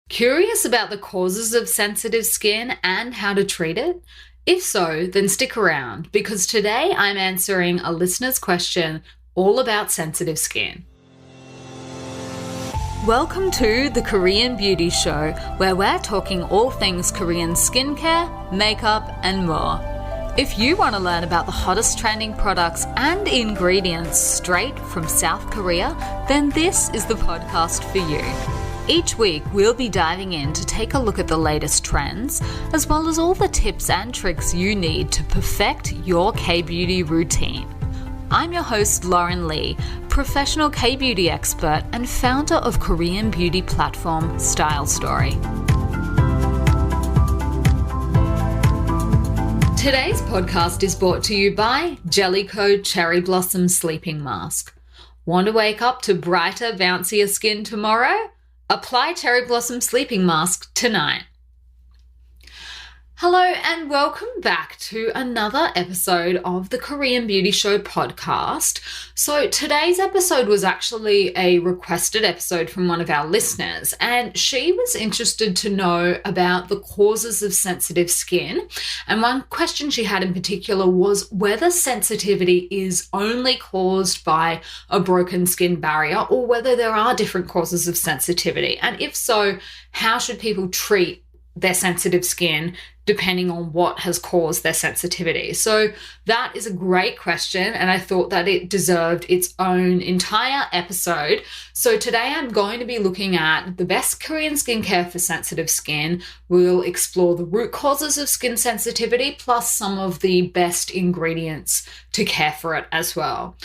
Curious about the causes of sensitive skin and how to treat it? If so, then stick around because today I'm answering a listener's question all about sensitive skin. Welcome to the Korean Beauty Show, where we're talking all things Korean skincare, makeup, and more. If you want to learn about the hottest trending products and ingredients straight from South Korea, then this is the podcast for you. Each week, we'll be diving in to take a look at the latest trends, as well as all the tips and tricks you need to perfect your K-beauty routine. I'm your host, Lauren Lee, professional K-beauty expert and founder of Korean beauty platform Style Story. Today's podcast is brought to you by Jellicoe Cherry Blossom Sleeping Mask. Want to wake up to brighter, bouncier skin tomorrow? Apply Cherry Blossom Sleeping Mask tonight. Hello and welcome back to another episode of the Korean Beauty Show podcast. So today's episode was actually a requested episode from one of our listeners, and she was interested to know about the causes of sensitive skin. And one question she had in particular was whether sensitivity is only caused by a broken skin barrier or whether there are different causes of sensitivity. And if so, how should people treat their sensitive skin depending on what has caused their sensitivity? So that is a great question, and I thought that it deserved its own entire episode. So today I'm going to be looking at the best Korean skincare for sensitive skin. We'll explore the root causes of skin sensitivity, plus some of the best ingredients to care for it as well.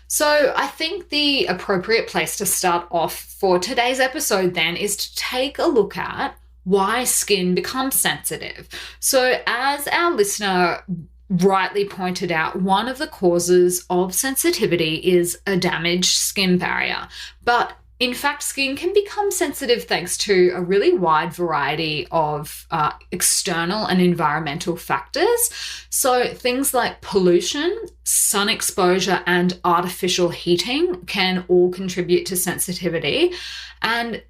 So I think the appropriate place to start off for today's episode then is to take a look at why skin becomes sensitive. So as our listener rightly pointed out, one of the causes of sensitivity is a damaged skin barrier. But in fact, skin can become sensitive thanks to a really wide variety of external and environmental factors. So things like pollution, sun exposure, and artificial heating can all contribute to sensitivity. And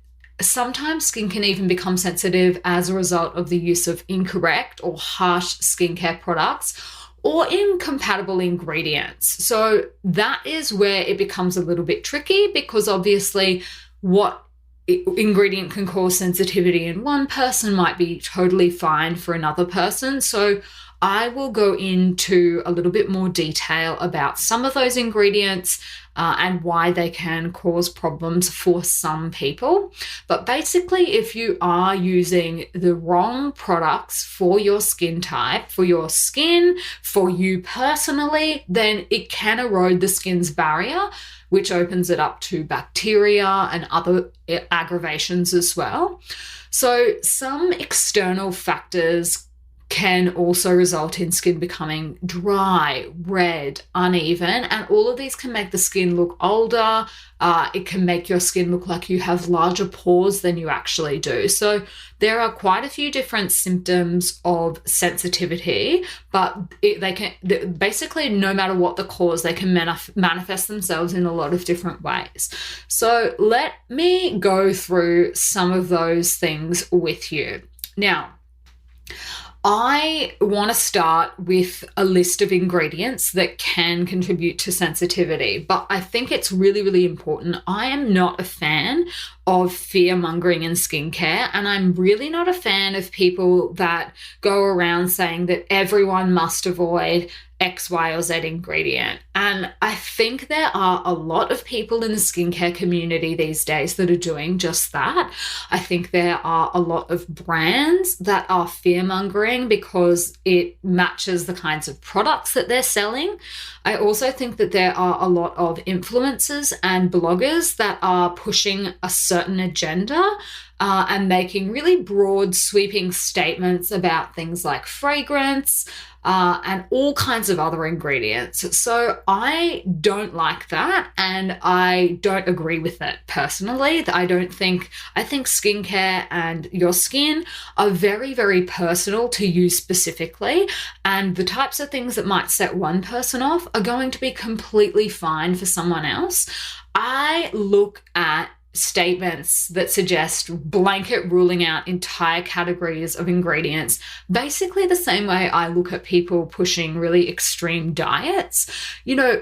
sometimes skin can even become sensitive as a result of the use of incorrect or harsh skincare products or incompatible ingredients. So that is where it becomes a little bit tricky, because obviously what ingredient can cause sensitivity in one person might be totally fine for another person. So I will go into a little bit more detail about some of those ingredients and why they can cause problems for some people. But basically, if you are using the wrong products for your skin type, for your skin, for you personally, then it can erode the skin's barrier, which opens it up to bacteria and other aggravations as well. So some external factors can also result in skin becoming dry, red, uneven, and all of these can make the skin look older. It can make your skin look like you have larger pores than you actually do. So there are quite a few different symptoms of sensitivity, but they can basically, no matter what the cause, they can manifest themselves in a lot of different ways. So let me go through some of those things with you. Now, I want to start with a list of ingredients that can contribute to sensitivity, but I think it's really, really important. I am not a fan of fear-mongering in skincare, and I'm really not a fan of people that go around saying that everyone must avoid X, Y, or Z ingredient. And I think there are a lot of people in the skincare community these days that are doing just that. I think there are a lot of brands that are fear-mongering because it matches the kinds of products that they're selling. I also think that there are a lot of influencers and bloggers that are pushing a certain agenda and making really broad, sweeping statements about things like fragrance, and all kinds of other ingredients. So I don't like that, and I don't agree with it personally. I think skincare and your skin are very, very personal to you specifically, and the types of things that might set one person off are going to be completely fine for someone else. I look at statements that suggest blanket ruling out entire categories of ingredients, basically the same way I look at people pushing really extreme diets.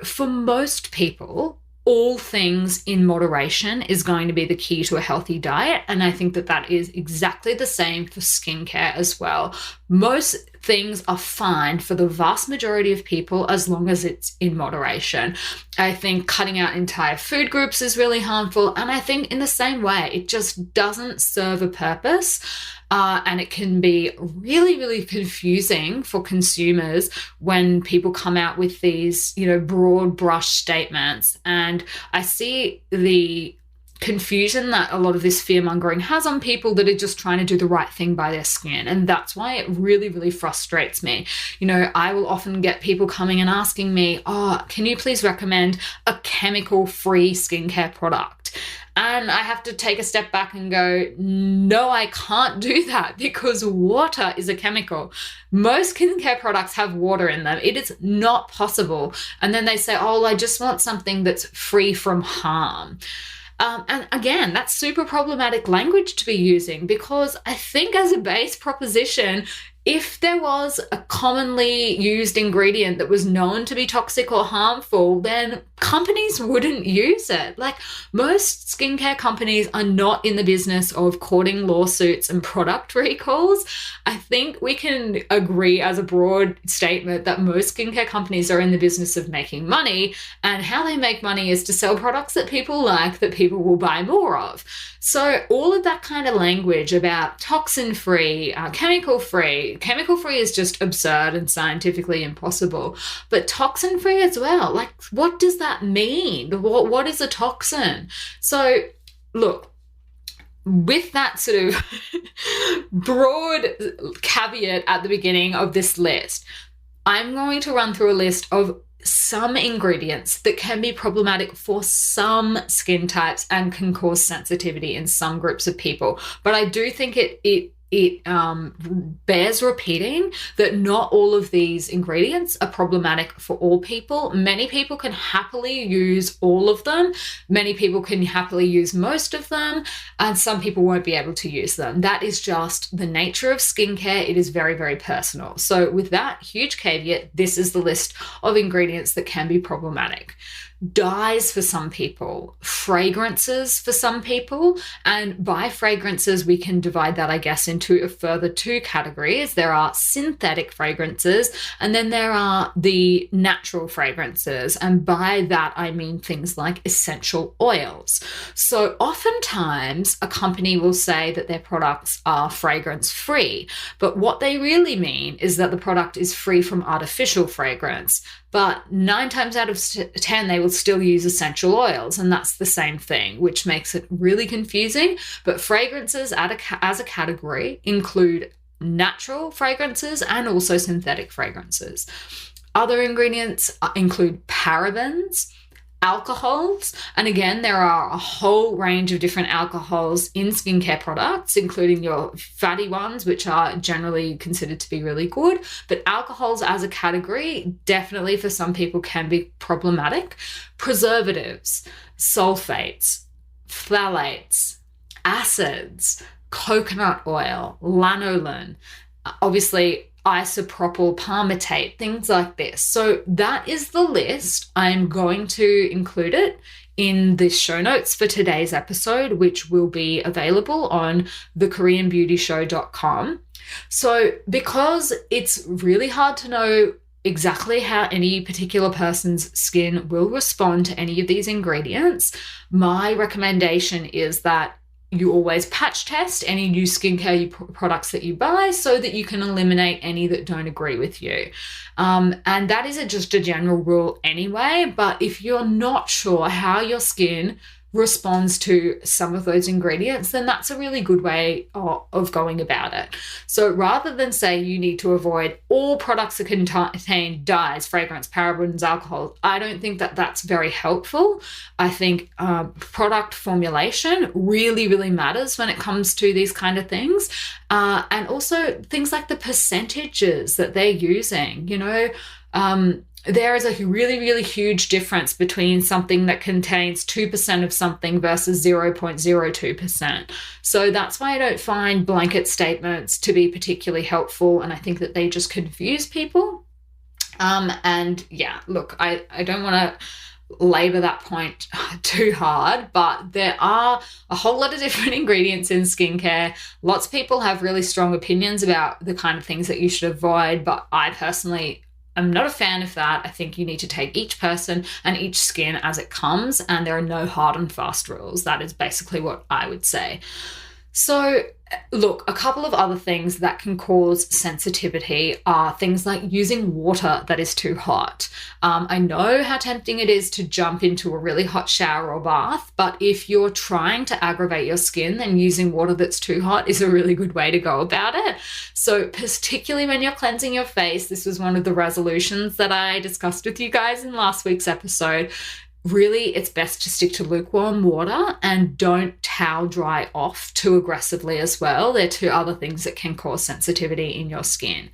For most people, all things in moderation is going to be the key to a healthy diet. And I think that is exactly the same for skincare as well. Most things are fine for the vast majority of people as long as it's in moderation. I think cutting out entire food groups is really harmful. And I think in the same way, it just doesn't serve a purpose. And it can be really, really confusing for consumers when people come out with these, broad brush statements. And I see the confusion that a lot of this fear mongering has on people that are just trying to do the right thing by their skin. And that's why it really, really frustrates me. I will often get people coming and asking me, can you please recommend a chemical-free skincare product? And I have to take a step back and go, no, I can't do that because water is a chemical. Most skincare products have water in them. It is not possible. And then they say, I just want something that's free from harm. And again, that's super problematic language to be using because I think as a base proposition, if there was a commonly used ingredient that was known to be toxic or harmful, then companies wouldn't use it. Like most skincare companies are not in the business of courting lawsuits and product recalls. I think we can agree as a broad statement that most skincare companies are in the business of making money, and how they make money is to sell products that people like, that people will buy more of. So all of that kind of language about toxin-free, chemical-free is just absurd and scientifically impossible. But toxin-free as well, like what does that mean? What is a toxin? So look, with that sort of broad caveat at the beginning of this list, I'm going to run through a list of some ingredients that can be problematic for some skin types and can cause sensitivity in some groups of people. But I do think it bears repeating that not all of these ingredients are problematic for all people. Many people can happily use all of them. Many people can happily use most of them, and some people won't be able to use them. That is just the nature of skincare. It is very, very personal. So with that huge caveat, this is the list of ingredients that can be problematic. Dyes for some people, fragrances for some people, and by fragrances we can divide that, I guess, into a further two categories. There are synthetic fragrances, and then there are the natural fragrances, and by that I mean things like essential oils. So oftentimes a company will say that their products are fragrance free, but what they really mean is that the product is free from artificial fragrance. But 9 times out of 10, they will still use essential oils, and that's the same thing, which makes it really confusing. But fragrances as a category include natural fragrances and also synthetic fragrances. Other ingredients include parabens, alcohols, and again, there are a whole range of different alcohols in skincare products, including your fatty ones, which are generally considered to be really good. But alcohols as a category definitely for some people can be problematic. Preservatives, sulfates, phthalates, acids, coconut oil, lanolin, obviously isopropyl palmitate, things like this. So that is the list. I'm going to include it in the show notes for today's episode, which will be available on thekoreanbeautyshow.com. So because it's really hard to know exactly how any particular person's skin will respond to any of these ingredients, my recommendation is that you always patch test any new skincare products that you buy so that you can eliminate any that don't agree with you. And that is just a general rule anyway, but if you're not sure how your skin responds to some of those ingredients, then that's a really good way of going about it. So rather than say you need to avoid all products that contain dyes, fragrance, parabens, alcohol, I don't think that that's very helpful. I think product formulation really, really matters when it comes to these kind of things. And also things like the percentages that they're using, there is a really, really huge difference between something that contains 2% of something versus 0.02%. So that's why I don't find blanket statements to be particularly helpful. And I think that they just confuse people. And yeah, look, I don't want to labor that point too hard, but there are a whole lot of different ingredients in skincare. Lots of people have really strong opinions about the kind of things that you should avoid, but I personally am not a fan of that. I think you need to take each person and each skin as it comes, and there are no hard and fast rules. That is basically what I would say. So look, a couple of other things that can cause sensitivity are things like using water that is too hot. I know how tempting it is to jump into a really hot shower or bath, but if you're trying to aggravate your skin, then using water that's too hot is a really good way to go about it. So particularly when you're cleansing your face, this was one of the resolutions that I discussed with you guys in last week's episode. Really, it's best to stick to lukewarm water and don't towel dry off too aggressively as well. They're two other things that can cause sensitivity in your skin.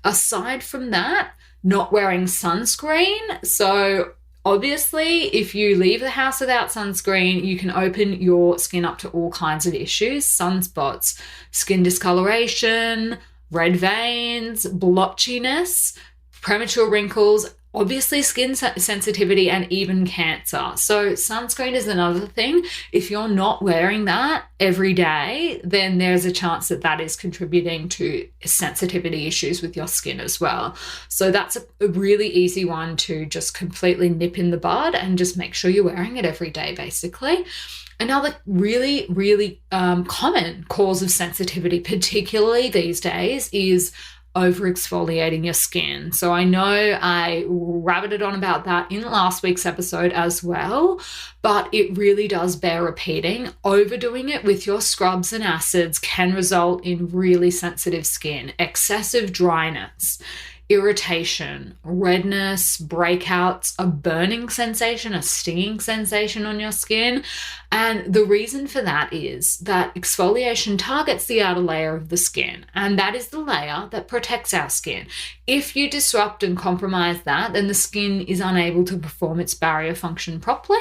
Aside from that, not wearing sunscreen. So obviously, if you leave the house without sunscreen, you can open your skin up to all kinds of issues: sunspots, skin discoloration, red veins, blotchiness, premature wrinkles, obviously skin sensitivity, and even cancer. So sunscreen is another thing. If you're not wearing that every day, then there's a chance that that is contributing to sensitivity issues with your skin as well. So that's a really easy one to just completely nip in the bud and just make sure you're wearing it every day, basically. Another really, really common cause of sensitivity, particularly these days, is over-exfoliating your skin. So I know I rabbited on about that in last week's episode as well, but it really does bear repeating. Overdoing it with your scrubs and acids can result in really sensitive skin, excessive dryness, irritation, redness, breakouts, a burning sensation, a stinging sensation on your skin. And the reason for that is that exfoliation targets the outer layer of the skin, and that is the layer that protects our skin. If you disrupt and compromise that, then the skin is unable to perform its barrier function properly,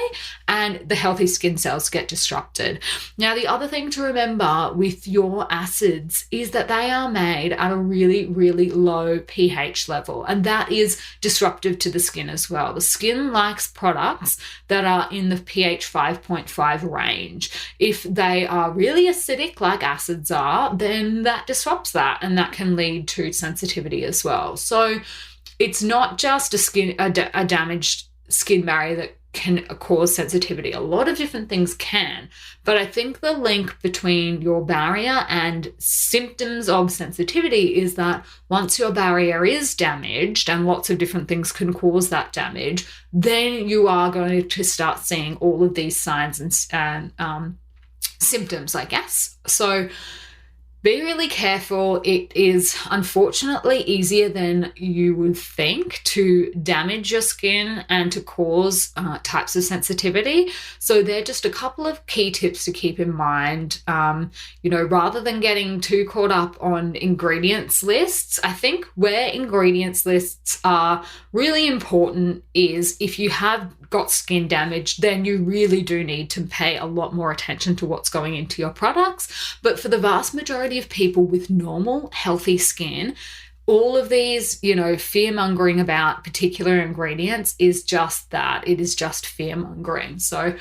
and the healthy skin cells get disrupted. Now, the other thing to remember with your acids is that they are made at a really, really low pH level, and that is disruptive to the skin as well. The skin likes products that are in the pH 5.5 range. If they are really acidic, like acids are, then that disrupts that, and that can lead to sensitivity as well. So it's not just a damaged skin barrier that can cause sensitivity. A lot of different things can, but I think the link between your barrier and symptoms of sensitivity is that once your barrier is damaged, and lots of different things can cause that damage, then you are going to start seeing all of these signs and symptoms, I guess. So be really careful. It is unfortunately easier than you would think to damage your skin and to cause types of sensitivity. So they're just a couple of key tips to keep in mind. Rather than getting too caught up on ingredients lists, I think where ingredients lists are really important is if you have got skin damage, then you really do need to pay a lot more attention to what's going into your products. But for the vast majority of people with normal, healthy skin, all of these, fear-mongering about particular ingredients is just that. It is just fear-mongering. So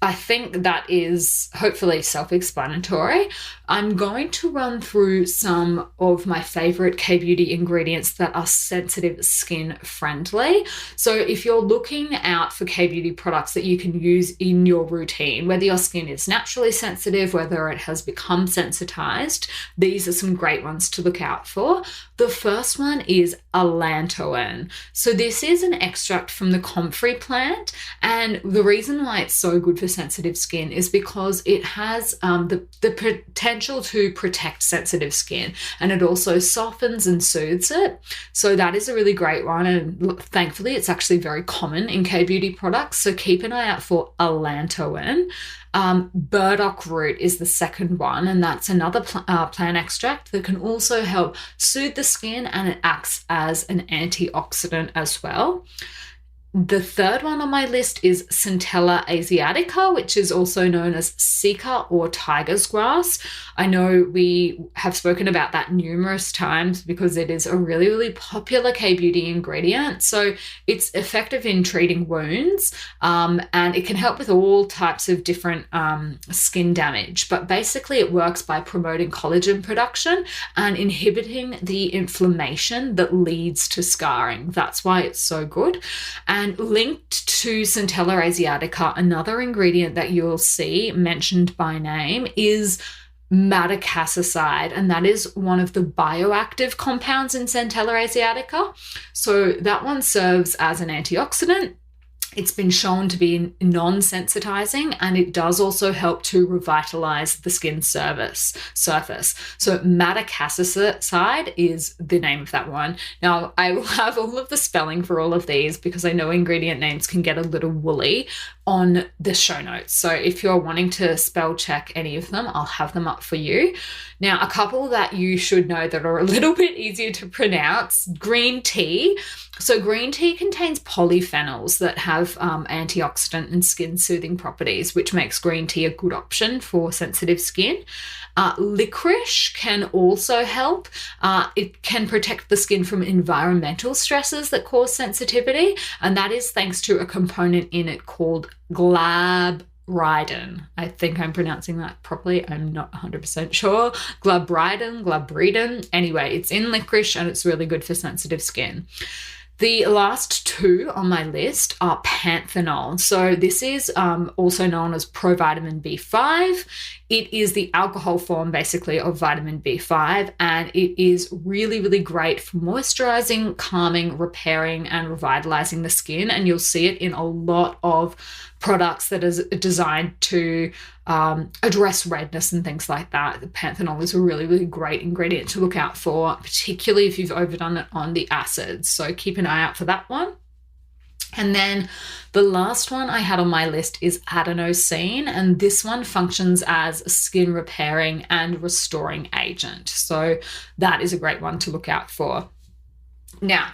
I think that is hopefully self-explanatory. I'm going to run through some of my favorite K-beauty ingredients that are sensitive skin friendly. So if you're looking out for K-beauty products that you can use in your routine, whether your skin is naturally sensitive, whether it has become sensitized, these are some great ones to look out for. The first one is allantoin. So this is an extract from the comfrey plant, and the reason why it's so good for sensitive skin is because it has the potential to protect sensitive skin, and it also softens and soothes it. So that is a really great one, and thankfully it's actually very common in K-beauty products. So keep an eye out for allantoin. Burdock Root is the second one, and that's another plant extract that can also help soothe the skin, and it acts as an antioxidant as well. The third one on my list is Centella asiatica, which is also known as Sika or tiger's grass. I know we have spoken about that numerous times because it is a really, really popular K-beauty ingredient. So it's effective in treating wounds, and it can help with all types of different skin damage. But basically it works by promoting collagen production and inhibiting the inflammation that leads to scarring. That's why it's so good. And linked to Centella asiatica, another ingredient that you'll see mentioned by name is madecassoside, and that is one of the bioactive compounds in Centella asiatica. So that one serves as an antioxidant. It's been shown to be non-sensitizing, and it does also help to revitalize the skin surface. So madecassoside is the name of that one. Now, I will have all of the spelling for all of these because I know ingredient names can get a little woolly on the show notes. So if you're wanting to spell check any of them, I'll have them up for you. Now, a couple that you should know that are a little bit easier to pronounce: green tea. So green tea contains polyphenols that have antioxidant and skin soothing properties, which makes green tea a good option for sensitive skin. Licorice can also help. It can protect the skin from environmental stresses that cause sensitivity, and that is thanks to a component in it called glabridin. I think I'm pronouncing that properly. I'm not 100% sure. Glabridin. Anyway, it's in licorice and it's really good for sensitive skin. The last two on my list are Panthenol. So this is also known as provitamin B5. It is the alcohol form basically of vitamin B5, and it is really, really great for moisturizing, calming, repairing, and revitalizing the skin. And you'll see it in a lot of products that is designed to address redness and things like that. The Panthenol is a really, really great ingredient to look out for, particularly if you've overdone it on the acids. So keep an eye out for that one. And then the last one I had on my list is adenosine, and this one functions as a skin repairing and restoring agent. So that is a great one to look out for. Now,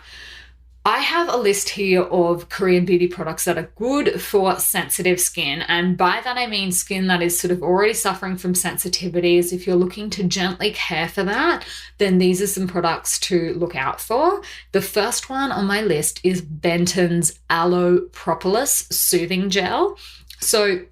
I have a list here of Korean beauty products that are good for sensitive skin. And by that, I mean skin that is sort of already suffering from sensitivities. If you're looking to gently care for that, then these are some products to look out for. The first one on my list is Benton's Aloe Propolis Soothing Gel. So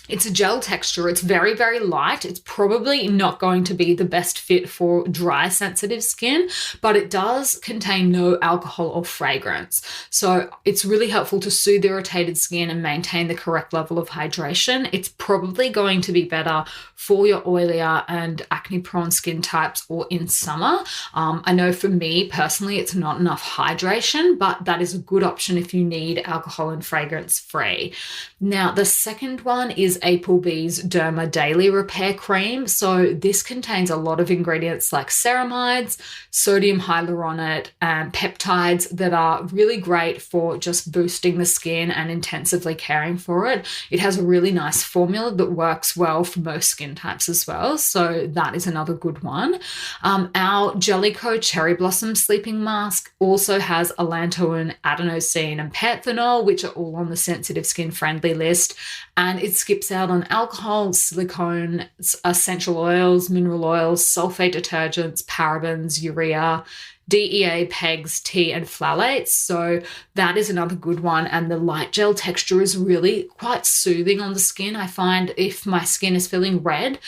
it's a gel texture. It's very, very light. It's probably not going to be the best fit for dry, sensitive skin, but it does contain no alcohol or fragrance. So it's really helpful to soothe irritated skin and maintain the correct level of hydration. It's probably going to be better for your oilier and acne-prone skin types or in summer. I know for me personally, it's not enough hydration, but that is a good option if you need alcohol and fragrance free. Now, the second one is Applebee's Derma Daily Repair Cream. So this contains a lot of ingredients like ceramides, sodium hyaluronate, and peptides that are really great for just boosting the skin and intensively caring for it. It has a really nice formula that works well for most skin types as well. So that is another good one. Our Jellicoe Cherry Blossom Sleeping Mask also has allantoin, adenosine, and panthenol, which are all on the sensitive skin friendly list. And it skips out on alcohol, silicone, essential oils, mineral oils, sulfate detergents, parabens, urea, DEA, PEGs, tea, and phthalates. So that is another good one. And the light gel texture is really quite soothing on the skin. I find if my skin is feeling red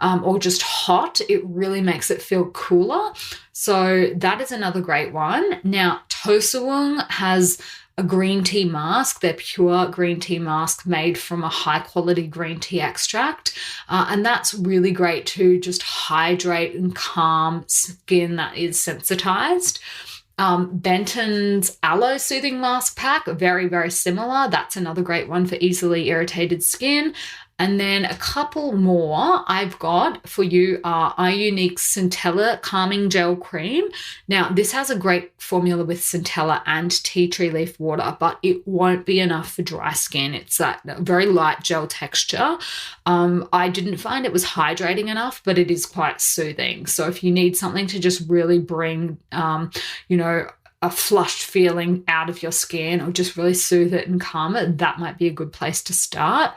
or just hot, it really makes it feel cooler. So that is another great one. Now, Tosawung has a green tea mask. They're pure green tea mask made from a high quality green tea extract. And that's really great to just hydrate and calm skin that is sensitized. Benton's Aloe Soothing Mask Pack, very, very similar. That's another great one for easily irritated skin. And then a couple more I've got for you are iUnique's Centella Calming Gel Cream. Now, this has a great formula with centella and tea tree leaf water, but it won't be enough for dry skin. It's that very light gel texture. I didn't find it was hydrating enough, but it is quite soothing. So if you need something to just really bring, a flushed feeling out of your skin or just really soothe it and calm it, that might be a good place to start.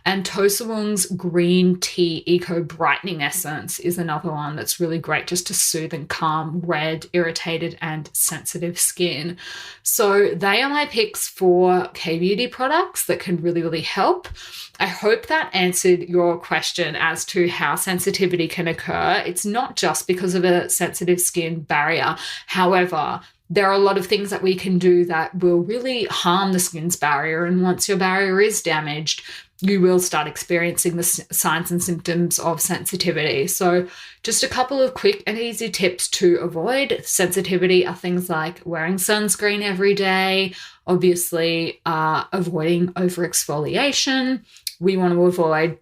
And Tosawung's Green Tea Eco Brightening Essence is another one that's really great just to soothe and calm red, irritated, and sensitive skin. So they are my picks for K-beauty products that can really, really help. I hope that answered your question as to how sensitivity can occur. It's not just because of a sensitive skin barrier. However, there are a lot of things that we can do that will really harm the skin's barrier. And once your barrier is damaged, you will start experiencing the signs and symptoms of sensitivity. So just a couple of quick and easy tips to avoid sensitivity are things like wearing sunscreen every day, obviously avoiding overexfoliation. We want to avoid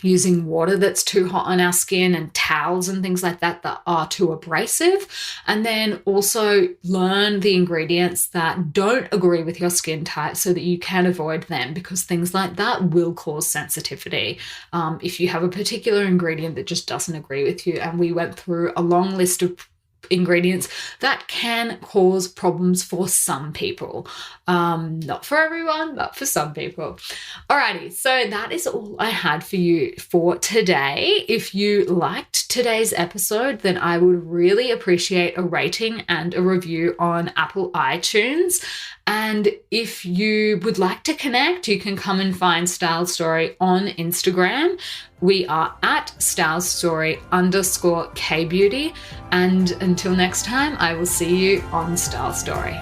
using water that's too hot on our skin and towels and things like that that are too abrasive. And then also learn the ingredients that don't agree with your skin type so that you can avoid them, because things like that will cause sensitivity. If you have a particular ingredient that just doesn't agree with you, and we went through a long list of ingredients that can cause problems for some people. Not for everyone, but for some people. Alrighty, so that is all I had for you for today. If you liked today's episode, then I would really appreciate a rating and a review on Apple iTunes. And if you would like to connect, you can come and find Style Story on Instagram. We are at stylestory_kbeauty. And until next time, I will see you on Style Story.